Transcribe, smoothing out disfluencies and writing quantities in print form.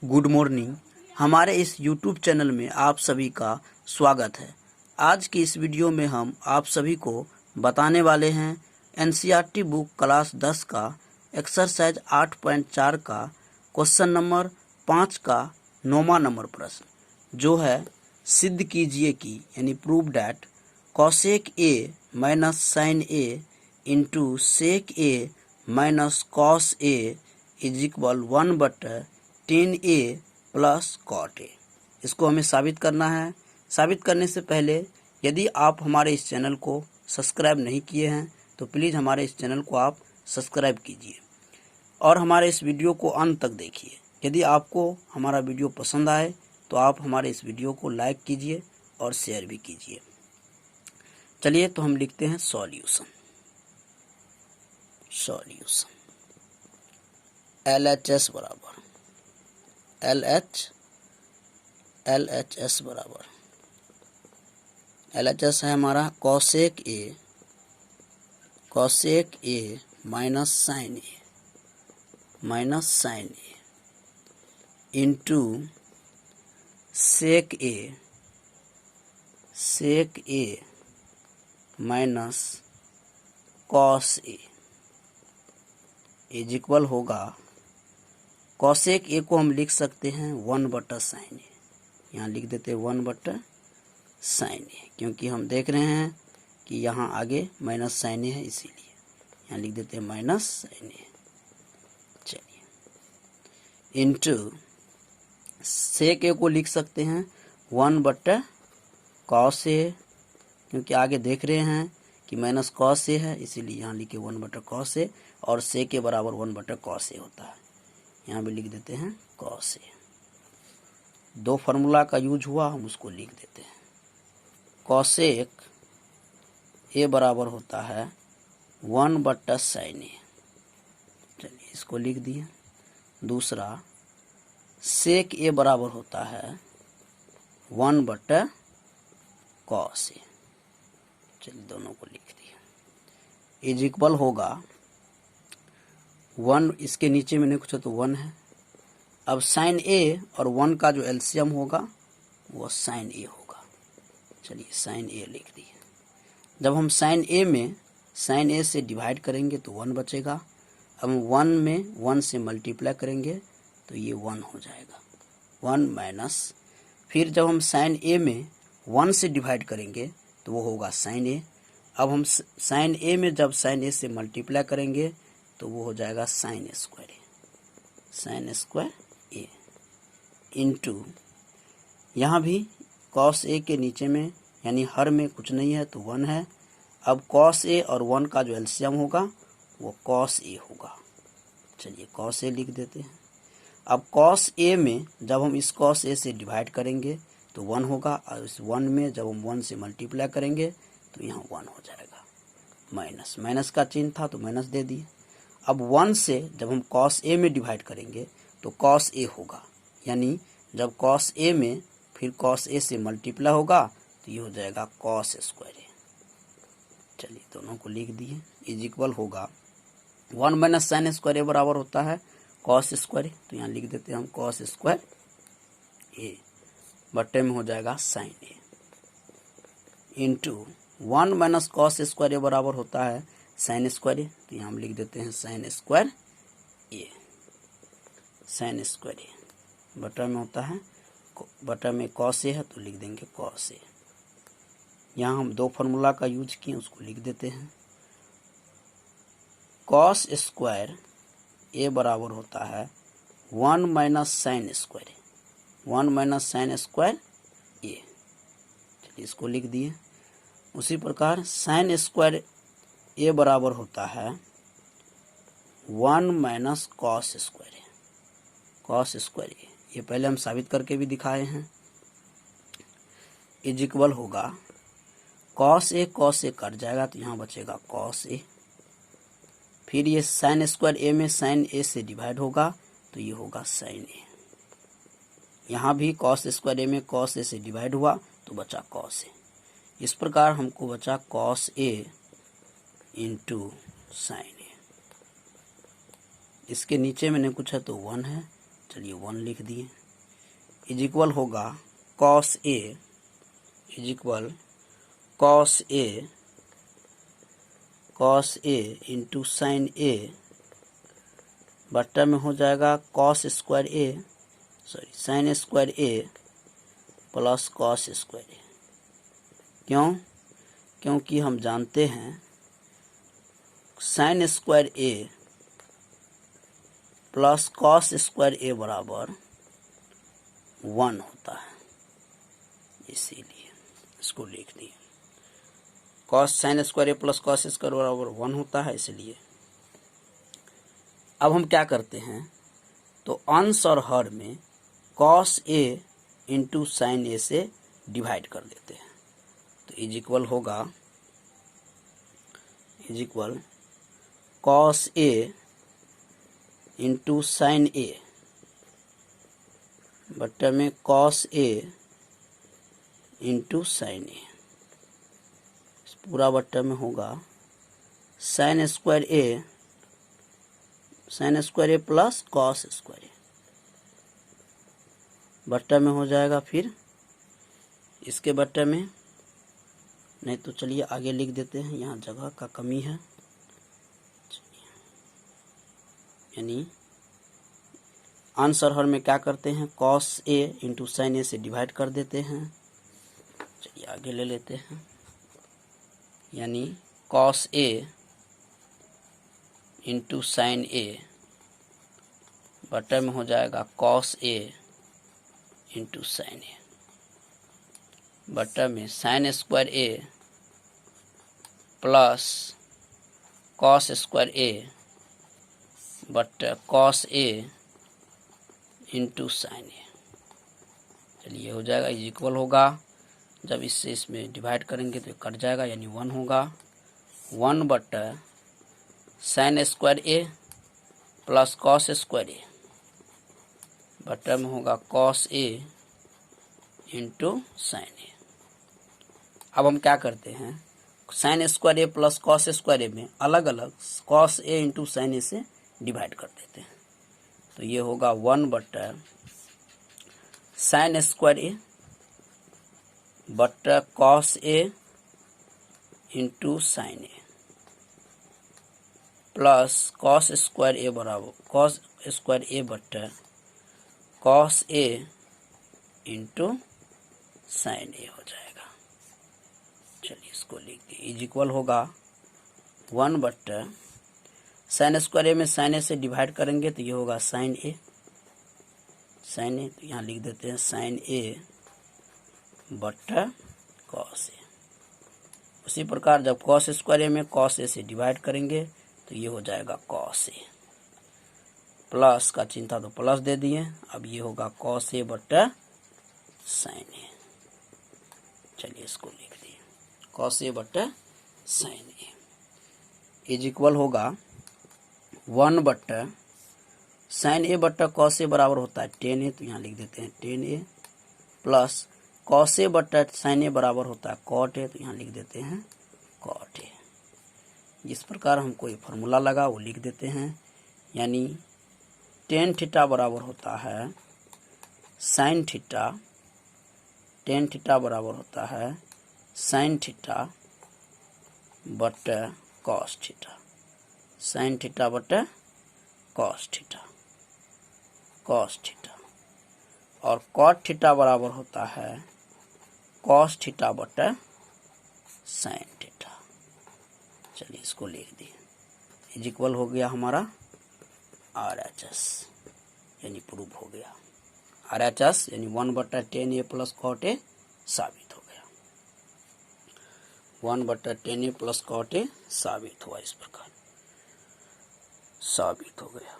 Good morning. हमारे इस YouTube channel में आप सभी का स्वागत है। आज की इस वीडियो में हम आप सभी को बताने वाले हैं NCERT बुक क्लास 10 का एक्सरसाइज 8.4 का क्वेश्चन नंबर 5 का 9वां नंबर प्रश्न, जो है सिद्ध कीजिए कि यानी prove that cosec A minus sine A into sec A minus cos A is equal 1/10A plus cot A. इसको हमें साबित करना है। साबित करने से पहले यदि आप हमारे इस चैनल को सब्सक्राइब नहीं किए हैं तो प्लीज़ हमारे इस चैनल को आप सब्सक्राइब कीजिए और हमारे इस वीडियो को अंत तक देखिए। यदि आपको हमारा वीडियो पसंद आए तो आप हमारे इस वीडियो को लाइक कीजिए और शेयर भी कीजिए। चलिए तो हम लिखते हैं सॉल्यूशन। LHS बराबर LHS बराबर LHS है हमारा cosec A minus sine A into sec A minus cos A is equal होगा। कॉसेक ए को हम लिख सकते हैं 1/sin ए। यहाँ लिख देते हैं 1/sin ए, क्योंकि हम देख रहे हैं कि यहाँ आगे माइनस साइन ए है, इसीलिए यहाँ लिख देते हैं माइनस साइन ए। चलिए इंटू सेक ए को लिख सकते हैं 1/cos ए, क्योंकि आगे देख रहे हैं कि माइनस कॉस ए है, इसीलिए यहाँ लिखे 1/cos ए और सेक ए बराबर 1/cos ए होता है। यहाँ भी लिख देते हैं कॉस ए। दो फार्मूला का यूज हुआ, हम उसको लिख देते हैं। कॉसेक ए बराबर होता है 1/sin ए। चलिए इसको लिख दिए। दूसरा सेक ए बराबर होता है 1/cos ए। चलिए दोनों को लिख दिया। इज इक्वल होगा 1, इसके नीचे में नहीं कुछ तो 1 है। अब साइन ए और 1 का जो एलसीएम होगा वो साइन ए होगा। चलिए साइन ए लिख दिए। जब हम साइन ए में साइन ए से डिवाइड करेंगे तो 1 बचेगा। अब 1 में 1 से मल्टीप्लाई करेंगे तो ये 1 हो जाएगा। 1 माइनस, फिर जब हम साइन ए में 1 से डिवाइड करेंगे तो वो होगा साइन ए। अब हम साइन ए में जब साइन ए से मल्टीप्लाई करेंगे तो वो हो जाएगा साइन स्क्वायर ए इंटू, यहाँ भी कॉस ए के नीचे में यानी हर में कुछ नहीं है तो 1 है। अब कॉस ए और 1 का जो एलसीएम होगा वो कॉस ए होगा। चलिए कॉस ए लिख देते हैं। अब कॉस ए में जब हम इस कॉस ए से डिवाइड करेंगे तो 1 होगा, और इस 1 में जब हम 1 से मल्टीप्लाई करेंगे तो यहाँ 1 हो जाएगा। माइनस का चिन्ह था तो माइनस दे दिए। अब 1 से जब हम कॉस ए में डिवाइड करेंगे तो कॉस ए होगा, यानी जब कॉस ए में फिर कॉस ए से मल्टीप्लाई होगा तो ये हो जाएगा कॉस स्क्वायर ए। चलिए दोनों को लिख दिए। इज इक्वल होगा 1 माइनस साइन स्क्वायर ए बराबर होता है कॉस स्क्वायर ए, तो यहाँ लिख देते हैं हम कॉस स्क्वायर ए बट्टे में हो जाएगा sign A into 1 minus cos square A बराबर होता है साइन स्क्वायर ए, तो यहाँ हम लिख देते हैं साइन स्क्वायर ए बटा में होता है, बटा में कॉस ए है तो लिख देंगे कॉस ए। यहाँ हम दो फार्मूला का यूज किए, उसको लिख देते हैं। कॉस स्क्वायर ए बराबर होता है 1 माइनस साइन स्क्वायर ए। चलिए इसको लिख दिए। उसी प्रकार साइन स्क्वायर ए बराबर होता है 1 माइनस कॉस स्क्वायर ए। ये पहले हम साबित करके भी दिखाए हैं। इज इक्वल होगा कॉस ए कट जाएगा तो यहाँ बचेगा कॉस ए। फिर ये साइन स्क्वायर ए में साइन ए से डिवाइड होगा तो ये होगा साइन ए। यहाँ भी कॉस स्क्वायर ए में कॉस ए से डिवाइड हुआ तो बचा कॉस ए। इस प्रकार हमको बचा कॉस ए इंटू साइन ए। इसके नीचे में नहीं कुछ है तो 1 है, चलिए 1 लिख दिए, इज इक्वल होगा cos A is equal cos A into sine A बट्टा में हो जाएगा cos square A sine square A plus cos square A. क्यों? क्योंकि हम जानते हैं sine square A plus cos square A बराबर 1 होता है, इसीलिए इसको लिख दिए। Cos sine square A plus cos square बराबर 1 होता है, इसलिए अब हम क्या करते हैं, तो अंश और हर में कॉस ए इंटू साइन ए से डिवाइड कर देते हैं। तो इज इक्वल होगा cos A into sine A बट्टा में कॉस ए इंटू साइन ए, पूरा बट्टा में होगा sign square A plus cos square ए बट्टा में हो जाएगा। फिर इसके बट्टे में नहीं तो चलिए आगे लिख देते हैं, यहाँ जगह का कमी है, यानी आंसर हर में क्या करते हैं, कॉस ए इंटू साइन ए से डिवाइड कर देते हैं। चलिए आगे ले लेते हैं, यानी कॉस ए इंटू साइन ए बट्टे में हो जाएगा cos A into sine A बट्टा में sign square A plus cos square ए बट्टा कॉस ए इंटू साइन ए। चलिए हो जाएगा, इज इक्वल होगा, जब इससे इसमें डिवाइड करेंगे तो कट जाएगा, यानी 1 होगा। 1 बट्टा sign square A plus cos square ए बट्टा में होगा कॉस ए इंटू साइन ए। अब हम क्या करते हैं, sine square A plus cos square ए में अलग अलग कॉस ए इंटू साइन ए से डिवाइड कर देते हैं। तो ये होगा 1 बट्टा साइन स्क्वायर ए बट्टा cos A into sine A plus cos square A बराबर कॉस स्क्वायर ए बट्टा कॉस ए इंटू साइन ए हो जाएगा। चलिए इसको लिख दिए, इज इक्वल होगा 1 बट्टा साइन स्क्वायर ए में साइन ए से डिवाइड करेंगे तो ये होगा साइन ए, तो यहाँ लिख देते हैं साइन ए बट्टा कॉस ए। उसी प्रकार जब कॉस स्क्वायर ए में कॉस ए से डिवाइड करेंगे तो ये हो जाएगा कॉस ए, प्लस का चिन्ह था तो प्लस दे दिए, अब ये होगा कॉस ए बट्टा साइन ए। चलिए इसको लिख दिए, कॉस ए बट्टा साइन ए इज इक्वल होगा 1 बट्टा साइन ए बट्टा कॉस ए बराबर होता है 10 ए, तो यहाँ लिख देते हैं 10 ए प्लस कॉस ए बट्टा साइन ए बराबर होता है कॉट ए, तो यहाँ लिख देते हैं कॉट ए। जिस प्रकार हमको ये फार्मूला लगा वो लिख देते हैं, यानी टेन थीटा बराबर होता है साइन थीटा, टेन थीटा बराबर होता है साइन थीटा बट्टा कॉस थीटा, साइन थीटा बट्टा कॉस थीटा, और कॉट थीटा बराबर होता है कॉस थीटा बट्टा साइन थीटा। चलिए इसको लिख दिए, इज इक्वल हो गया हमारा RHS, यानी प्रूफ हो गया। RHS यानी 1 बट्टा 10 ए प्लस कॉट ए साबित हो गया, 1 बट्टा 10 ए प्लस कॉट ए साबित हुआ, इस प्रकार साबित हो गया।